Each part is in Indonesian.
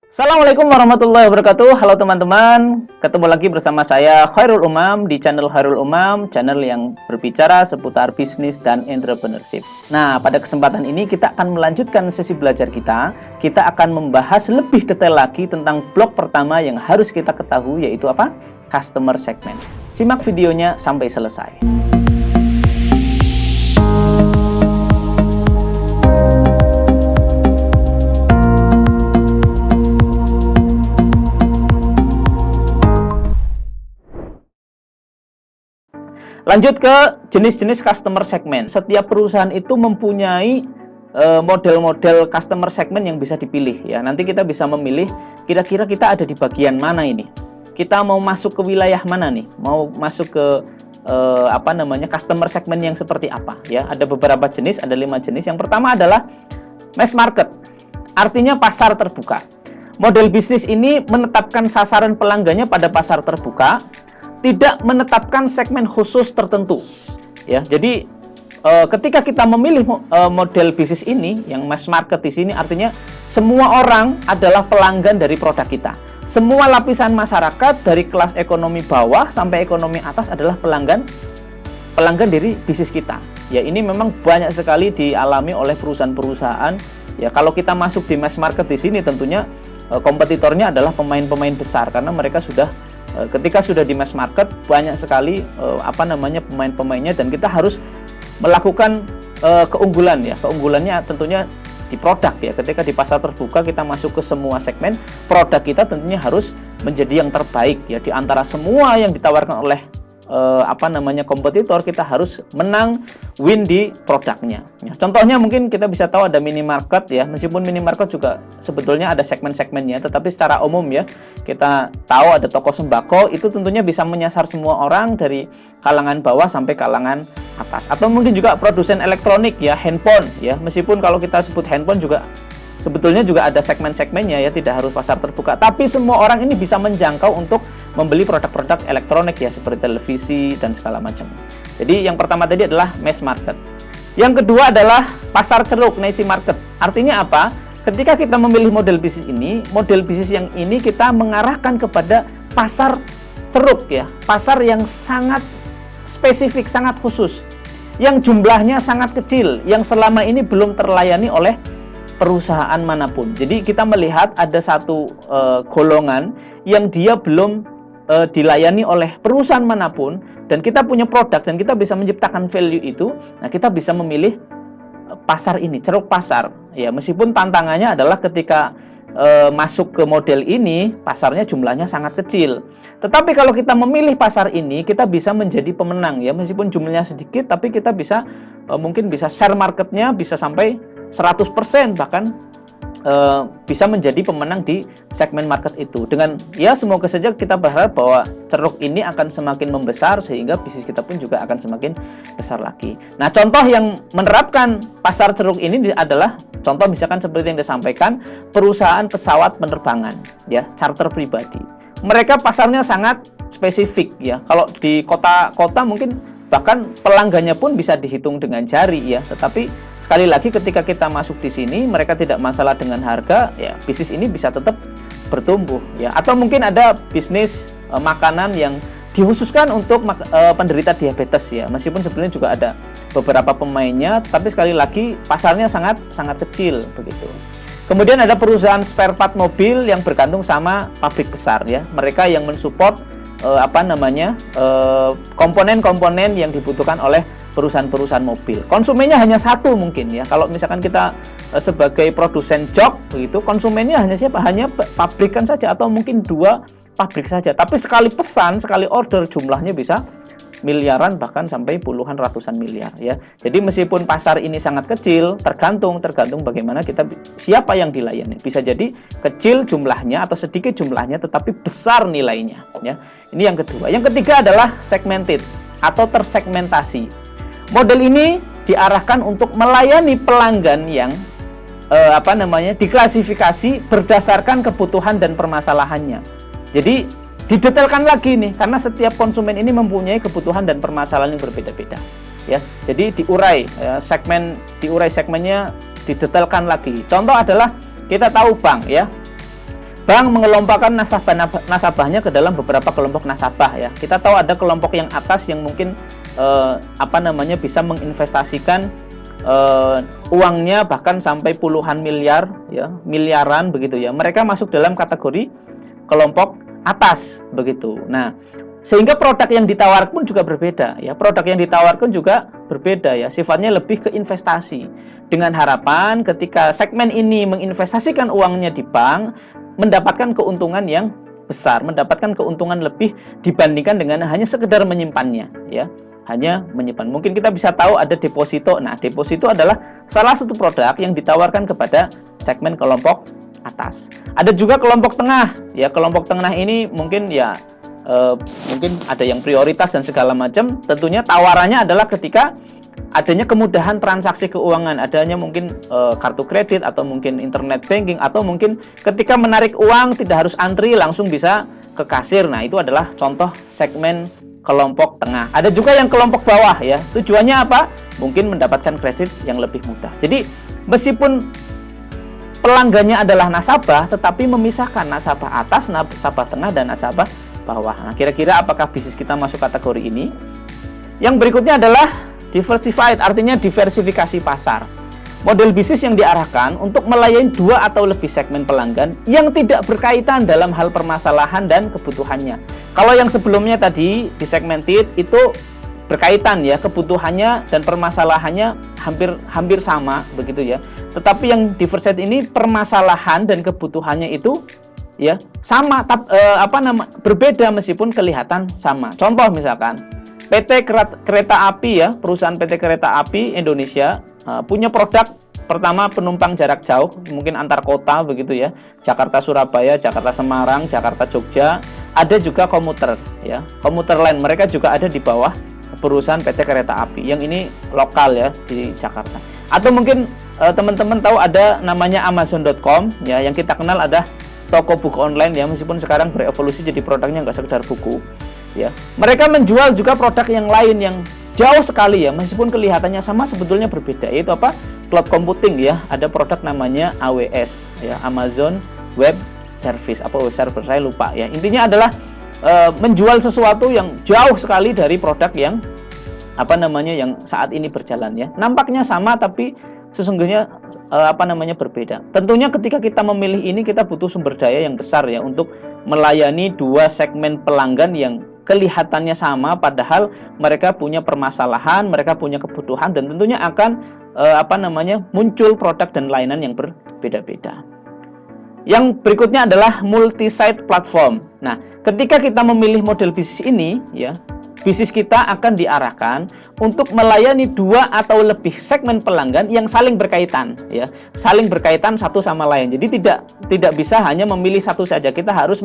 Assalamualaikum warahmatullahi wabarakatuh. Halo teman-teman, ketemu lagi bersama saya Khairul Umam di channel Khairul Umam, channel yang berbicara seputar bisnis dan entrepreneurship. Nah, pada kesempatan ini kita akan melanjutkan sesi belajar kita. Kita akan membahas lebih detail lagi tentang blok pertama yang harus kita ketahui, yaitu apa? Customer segment. Simak videonya sampai selesai. Lanjut ke jenis-jenis customer segment. Setiap perusahaan itu mempunyai model-model customer segment yang bisa dipilih ya. Nanti kita bisa memilih kira-kira kita ada di bagian mana ini. Kita mau masuk ke wilayah mana nih? Mau masuk ke customer segment yang seperti apa ya? Ada beberapa jenis, ada 5 jenis. Yang pertama adalah mass market. Artinya pasar terbuka. Model bisnis ini menetapkan sasaran pelanggannya pada pasar terbuka, tidak menetapkan segmen khusus tertentu ya. Jadi ketika kita memilih model bisnis ini yang mass market di sini, artinya semua orang adalah pelanggan dari produk kita. Semua lapisan masyarakat dari kelas ekonomi bawah sampai ekonomi atas adalah pelanggan dari bisnis kita. Ya, ini memang banyak sekali dialami oleh perusahaan-perusahaan. Ya, kalau kita masuk di mass market di sini tentunya kompetitornya adalah pemain-pemain besar karena mereka sudah ketika sudah di mass market banyak sekali pemain-pemainnya, dan kita harus melakukan keunggulan ya. Keunggulannya tentunya di produk ya. Ketika di pasar terbuka kita masuk ke semua segmen, produk kita tentunya harus menjadi yang terbaik ya di antara semua yang ditawarkan oleh kompetitor. Kita harus menang, win di produknya ya. Contohnya mungkin kita bisa tahu ada minimarket ya. Meskipun minimarket juga sebetulnya ada segmen-segmennya, tetapi secara umum ya kita tahu ada toko sembako, itu tentunya bisa menyasar semua orang dari kalangan bawah sampai kalangan atas. Atau mungkin juga produsen elektronik ya, handphone ya. Meskipun kalau kita sebut handphone juga sebetulnya juga ada segmen-segmennya ya, tidak harus pasar terbuka, tapi semua orang ini bisa menjangkau untuk membeli produk-produk elektronik ya, seperti televisi dan segala macam. Jadi yang pertama tadi adalah mass market. Yang kedua adalah pasar ceruk, niche market. Artinya apa? Ketika kita memilih model bisnis ini, model bisnis yang ini kita mengarahkan kepada pasar ceruk ya, pasar yang sangat spesifik, sangat khusus, yang jumlahnya sangat kecil, yang selama ini belum terlayani oleh perusahaan manapun. Jadi kita melihat ada satu golongan yang dia belum dilayani oleh perusahaan manapun, dan kita punya produk dan kita bisa menciptakan value itu. Nah, kita bisa memilih pasar ini, ceruk pasar ya. Meskipun tantangannya adalah ketika masuk ke model ini, pasarnya jumlahnya sangat kecil. Tetapi kalau kita memilih pasar ini, kita bisa menjadi pemenang ya. Meskipun jumlahnya sedikit, tapi kita bisa mungkin bisa share marketnya bisa sampai 100%, bahkan bisa menjadi pemenang di segmen market itu. Dengan ya semoga saja kita berharap bahwa ceruk ini akan semakin membesar sehingga bisnis kita pun juga akan semakin besar lagi. Nah, contoh yang menerapkan pasar ceruk ini adalah contoh misalkan seperti yang disampaikan perusahaan pesawat penerbangan ya, charter pribadi. Mereka pasarnya sangat spesifik ya. Kalau di kota-kota mungkin bahkan pelanggannya pun bisa dihitung dengan jari ya. Tetapi sekali lagi ketika kita masuk di sini, mereka tidak masalah dengan harga ya, bisnis ini bisa tetap bertumbuh ya. Atau mungkin ada bisnis makanan yang dikhususkan untuk penderita diabetes ya. Meskipun sebenarnya juga ada beberapa pemainnya, tapi sekali lagi pasarnya sangat kecil begitu. Kemudian ada perusahaan spare part mobil yang bergantung sama pabrik besar ya. Mereka yang mensupport komponen-komponen yang dibutuhkan oleh perusahaan-perusahaan mobil. Konsumennya hanya satu mungkin ya. Kalau misalkan kita sebagai produsen jok begitu, konsumennya hanya siapa? Hanya pabrikan saja atau mungkin 2 pabrik saja. Tapi sekali pesan, sekali order jumlahnya bisa miliaran, bahkan sampai puluhan ratusan miliar ya. Jadi meskipun pasar ini sangat kecil, tergantung bagaimana kita, siapa yang dilayani. Bisa jadi kecil jumlahnya atau sedikit jumlahnya tetapi besar nilainya ya. Ini yang kedua. Yang ketiga adalah segmented atau tersegmentasi. Model ini diarahkan untuk melayani pelanggan yang diklasifikasi berdasarkan kebutuhan dan permasalahannya. Jadi didetailkan lagi nih, karena setiap konsumen ini mempunyai kebutuhan dan permasalahan yang berbeda-beda ya. Jadi diurai segmennya, didetailkan lagi. Contoh adalah kita tahu bank ya. bank mengelompokkan nasabahnya ke dalam beberapa kelompok nasabah ya. Kita tahu ada kelompok yang atas yang mungkin bisa menginvestasikan uangnya bahkan sampai puluhan miliar ya, miliaran begitu ya. Mereka masuk dalam kategori kelompok atas begitu. Nah, sehingga produk yang ditawarkan pun juga berbeda ya. Produk yang ditawarkan juga berbeda ya, sifatnya lebih ke investasi. Dengan harapan ketika segmen ini menginvestasikan uangnya di bank, mendapatkan keuntungan yang besar, mendapatkan keuntungan lebih dibandingkan dengan hanya sekedar menyimpannya ya. Hanya menyimpan. Mungkin kita bisa tahu ada deposito. Nah, deposito adalah salah satu produk yang ditawarkan kepada segmen kelompok atas. Ada juga kelompok tengah ya. Kelompok tengah ini mungkin ya mungkin ada yang prioritas dan segala macam. Tentunya tawarannya adalah ketika adanya kemudahan transaksi keuangan, adanya mungkin kartu kredit atau mungkin internet banking, atau mungkin ketika menarik uang tidak harus antri, langsung bisa ke kasir. Nah, itu adalah contoh segmen kelompok tengah. Ada juga yang kelompok bawah ya. Tujuannya apa? Mungkin mendapatkan kredit yang lebih mudah. Jadi meskipun pelanggannya adalah nasabah, tetapi memisahkan nasabah atas, nasabah tengah, dan nasabah bawah. Nah, kira-kira apakah bisnis kita masuk kategori ini? Yang berikutnya adalah diversified, artinya diversifikasi pasar. Model bisnis yang diarahkan untuk melayani 2 atau lebih segmen pelanggan yang tidak berkaitan dalam hal permasalahan dan kebutuhannya. Kalau yang sebelumnya tadi di segmented itu berkaitan ya, kebutuhannya dan permasalahannya hampir sama begitu ya. Tetapi yang diversified ini permasalahan dan kebutuhannya itu ya sama, berbeda meskipun kelihatan sama. Contoh misalkan PT Kereta Api ya, perusahaan PT Kereta Api Indonesia punya produk pertama penumpang jarak jauh, mungkin antar kota begitu ya, Jakarta Surabaya, Jakarta Semarang, Jakarta Jogja. Ada juga komuter ya, komuter lain, mereka juga ada di bawah perusahaan PT Kereta Api yang ini lokal ya di Jakarta. Atau mungkin teman-teman tahu ada namanya Amazon.com ya, yang kita kenal ada toko buku online ya, meskipun sekarang berevolusi jadi produknya nggak sekedar buku ya. Mereka menjual juga produk yang lain yang jauh sekali ya, meskipun kelihatannya sama sebetulnya berbeda, yaitu apa? Cloud computing ya. Ada produk namanya AWS ya, Amazon Web Service, apa web server saya lupa ya. Intinya adalah menjual sesuatu yang jauh sekali dari produk yang yang saat ini berjalan ya. Nampaknya sama tapi sesungguhnya berbeda. Tentunya ketika kita memilih ini kita butuh sumber daya yang besar ya untuk melayani 2 segmen pelanggan yang kelihatannya sama padahal mereka punya permasalahan, mereka punya kebutuhan, dan tentunya akan muncul produk dan layanan yang berbeda-beda. Yang berikutnya adalah multi-site platform. Nah, ketika kita memilih model bisnis ini ya, bisnis kita akan diarahkan untuk melayani 2 atau lebih segmen pelanggan yang saling berkaitan ya, saling berkaitan satu sama lain. Jadi tidak bisa hanya memilih satu saja. Kita harus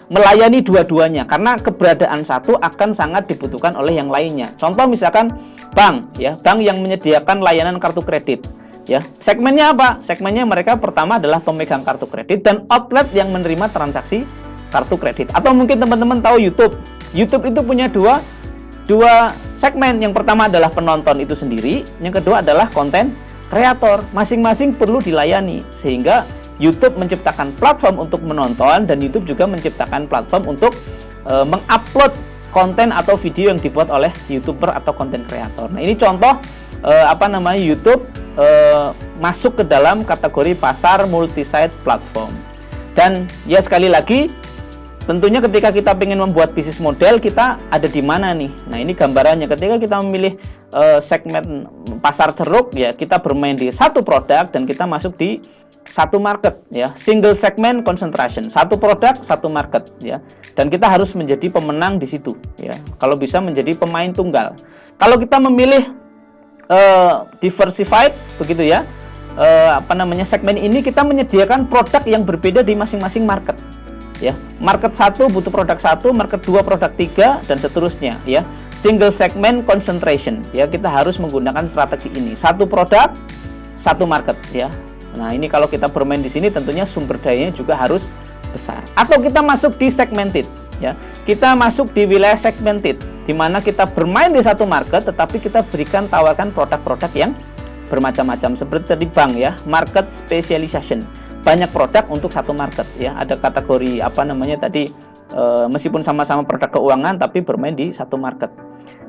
melayani dua-duanya, karena keberadaan satu akan sangat dibutuhkan oleh yang lainnya. Contoh misalkan bank ya, bank yang menyediakan layanan kartu kredit ya. Segmennya apa? Segmennya mereka pertama adalah pemegang kartu kredit dan outlet yang menerima transaksi kartu kredit. Atau mungkin teman-teman tahu YouTube itu punya dua segmen. Yang pertama adalah penonton itu sendiri, yang kedua adalah konten kreator. Masing-masing perlu dilayani, sehingga YouTube menciptakan platform untuk menonton dan YouTube juga menciptakan platform untuk mengupload konten atau video yang dibuat oleh YouTuber atau konten kreator. Nah, ini contoh YouTube masuk ke dalam kategori pasar multi-site platform. Dan ya sekali lagi, tentunya ketika kita ingin membuat bisnis model, kita ada di mana nih? Nah, ini gambarannya. Ketika kita memilih segmen pasar ceruk ya, kita bermain di satu produk dan kita masuk di satu market ya, single segment concentration, satu produk satu market ya, dan kita harus menjadi pemenang di situ ya, kalau bisa menjadi pemain tunggal. Kalau kita memilih diversified begitu ya, segmen ini kita menyediakan produk yang berbeda di masing-masing market ya. Market 1 butuh produk 1, market 2 produk 3, dan seterusnya ya. Single segment concentration ya, kita harus menggunakan strategi ini, satu produk satu market ya. Nah, ini kalau kita bermain di sini tentunya sumber dayanya juga harus besar. Atau kita masuk di segmented ya. Kita masuk di wilayah segmented di mana kita bermain di satu market tetapi kita tawarkan produk-produk yang bermacam-macam, seperti di bank ya, market specialization. banyak produk untuk satu market ya. Ada kategori apa namanya tadi meskipun sama-sama produk keuangan tapi bermain di satu market.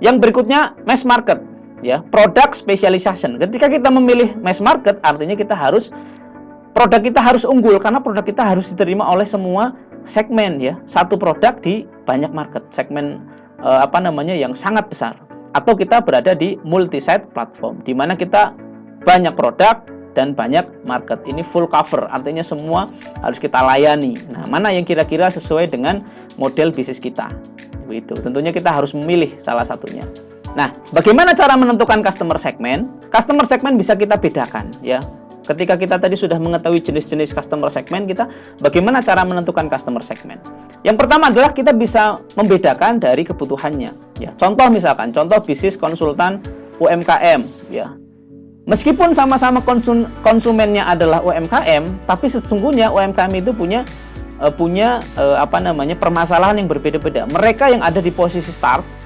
Yang berikutnya mass market ya, product specialization. Ketika kita memilih mass market artinya produk kita harus unggul karena produk kita harus diterima oleh semua segmen ya. Satu produk di banyak market, segmen apa namanya yang sangat besar. Atau kita berada di multi-site platform di mana kita banyak produk dan banyak market. Ini full cover, artinya semua harus kita layani. Nah, mana yang kira-kira sesuai dengan model bisnis kita? Begitu. Tentunya kita harus memilih salah satunya. Nah, bagaimana cara menentukan customer segment? Customer segment bisa kita bedakan ya. Ketika kita tadi sudah mengetahui jenis-jenis customer segment, kita bagaimana cara menentukan customer segment? Yang pertama adalah kita bisa membedakan dari kebutuhannya ya. Contoh misalkan, contoh bisnis konsultan UMKM ya. Meskipun sama-sama konsumennya adalah UMKM, tapi sesungguhnya UMKM itu punya apa namanya permasalahan yang berbeda-beda. Mereka yang ada di posisi start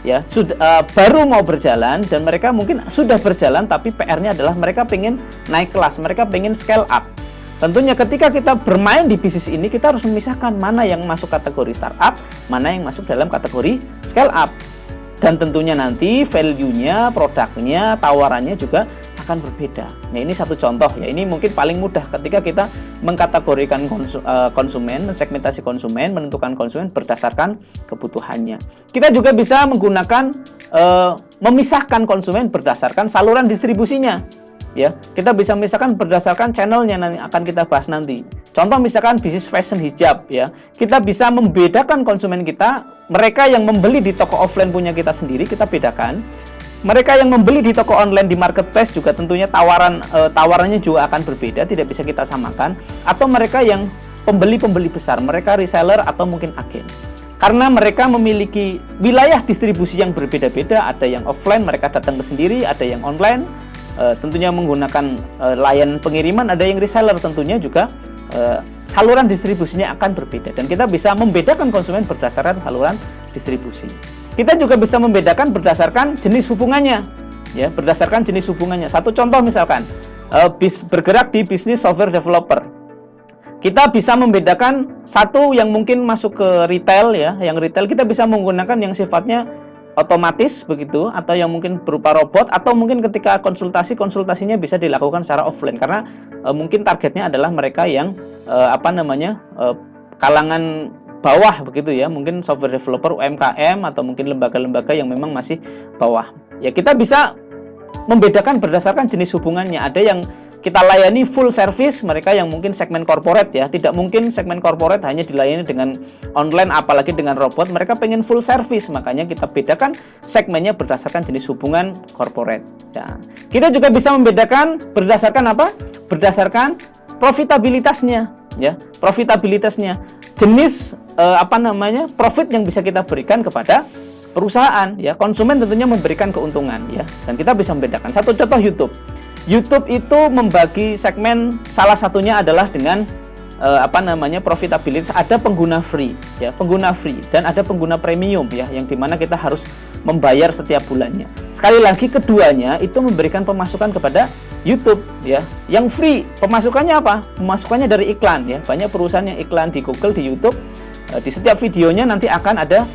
ya sudah baru mau berjalan dan mereka mungkin sudah berjalan tapi PR-nya adalah mereka pengen naik kelas, mereka pengen scale up. Tentunya ketika kita bermain di bisnis ini kita harus memisahkan mana yang masuk kategori startup, mana yang masuk dalam kategori scale up. Dan tentunya nanti value-nya, produknya, tawarannya juga akan berbeda. Nah, ini satu contoh ya. Ini mungkin paling mudah ketika kita mengkategorikan konsumen, segmentasi konsumen, menentukan konsumen berdasarkan kebutuhannya. Kita juga bisa menggunakan memisahkan konsumen berdasarkan saluran distribusinya. Ya, kita bisa misalkan berdasarkan channelnya yang akan kita bahas nanti. Contoh misalkan bisnis fashion hijab ya, kita bisa membedakan konsumen kita. Mereka yang membeli di toko offline punya kita sendiri kita bedakan. Mereka yang membeli di toko online di marketplace juga tentunya tawarannya juga akan berbeda, tidak bisa kita samakan. Atau mereka yang pembeli besar, mereka reseller atau mungkin agen. Karena mereka memiliki wilayah distribusi yang berbeda-beda, ada yang offline mereka datang ke sendiri, ada yang online tentunya menggunakan layanan pengiriman, ada yang reseller tentunya juga saluran distribusinya akan berbeda dan kita bisa membedakan konsumen berdasarkan saluran distribusi. Kita juga bisa membedakan berdasarkan jenis hubungannya ya, berdasarkan jenis hubungannya. Satu contoh misalkan bergerak di bisnis software developer. Kita bisa membedakan satu yang mungkin masuk ke retail ya, yang retail kita bisa menggunakan yang sifatnya otomatis begitu atau yang mungkin berupa robot atau mungkin ketika konsultasinya bisa dilakukan secara offline karena mungkin targetnya adalah mereka yang kalangan bawah begitu ya, mungkin software developer UMKM atau mungkin lembaga-lembaga yang memang masih bawah. Ya kita bisa membedakan berdasarkan jenis hubungannya. Ada yang kita layani full service, mereka yang mungkin segmen corporate ya. Tidak mungkin segmen corporate hanya dilayani dengan online apalagi dengan robot. Mereka pengen full service, makanya kita bedakan segmennya berdasarkan jenis hubungan corporate ya. Kita juga bisa membedakan berdasarkan apa? Berdasarkan profitabilitasnya ya. Profitabilitasnya. Jenis profit yang bisa kita berikan kepada perusahaan ya. Konsumen tentunya memberikan keuntungan ya. Dan kita bisa membedakan. Satu contoh YouTube itu membagi segmen, salah satunya adalah dengan profitabilitas. Ada pengguna free ya, pengguna free dan ada pengguna premium ya, yang dimana kita harus membayar setiap bulannya. Sekali lagi keduanya itu memberikan pemasukan kepada YouTube ya. Yang free pemasukannya apa? Pemasukannya dari iklan ya. Banyak perusahaan yang iklan di Google, di YouTube, di setiap videonya nanti akan ada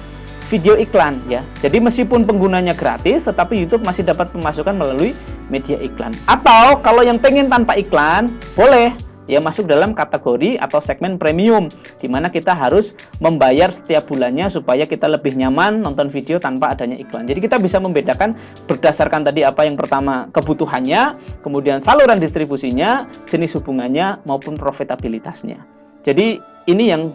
video iklan ya. Jadi meskipun penggunanya gratis, tetapi YouTube masih dapat pemasukan melalui media iklan. Atau kalau yang pengen tanpa iklan, boleh ya masuk dalam kategori atau segmen premium, di mana kita harus membayar setiap bulannya supaya kita lebih nyaman nonton video tanpa adanya iklan. Jadi kita bisa membedakan berdasarkan tadi apa yang pertama kebutuhannya, kemudian saluran distribusinya, jenis hubungannya maupun profitabilitasnya. Jadi ini yang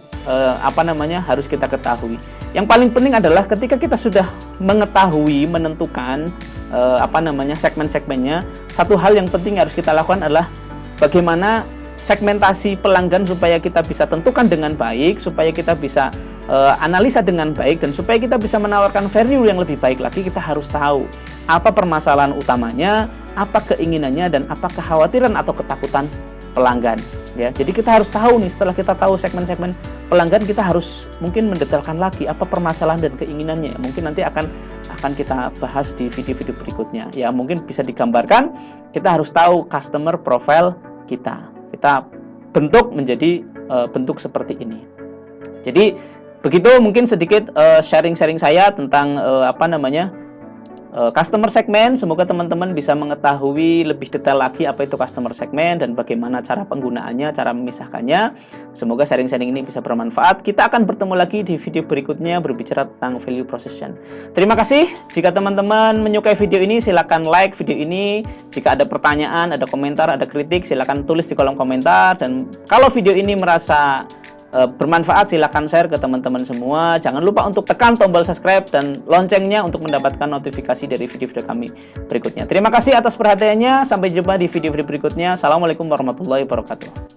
harus kita ketahui. Yang paling penting adalah ketika kita sudah mengetahui, menentukan segmen-segmennya, satu hal yang penting harus kita lakukan adalah bagaimana segmentasi pelanggan supaya kita bisa tentukan dengan baik, supaya kita bisa analisa dengan baik, dan supaya kita bisa menawarkan value yang lebih baik lagi. Kita harus tahu apa permasalahan utamanya, apa keinginannya, dan apa kekhawatiran atau ketakutan pelanggan ya. Jadi kita harus tahu nih, setelah kita tahu segmen-segmen pelanggan, kita harus mungkin mendetailkan lagi apa permasalahan dan keinginannya. Mungkin nanti akan kita bahas di video-video berikutnya ya. Mungkin bisa digambarkan, kita harus tahu customer profile kita bentuk menjadi bentuk seperti ini. Jadi begitu mungkin sedikit sharing-sharing saya tentang customer segment. Semoga teman-teman bisa mengetahui lebih detail lagi apa itu customer segment dan bagaimana cara penggunaannya, cara memisahkannya. Semoga sharing-sharing ini bisa bermanfaat. Kita akan bertemu lagi di video berikutnya berbicara tentang value proposition. Terima kasih. Jika teman-teman menyukai video ini, silakan like video ini. Jika ada pertanyaan, ada komentar, ada kritik, silakan tulis di kolom komentar. Dan kalau video ini merasa bermanfaat, silakan share ke teman-teman semua. Jangan lupa untuk tekan tombol subscribe dan loncengnya untuk mendapatkan notifikasi dari video-video kami berikutnya. Terima kasih atas perhatiannya. Sampai jumpa di video-video berikutnya. Assalamualaikum warahmatullahi wabarakatuh.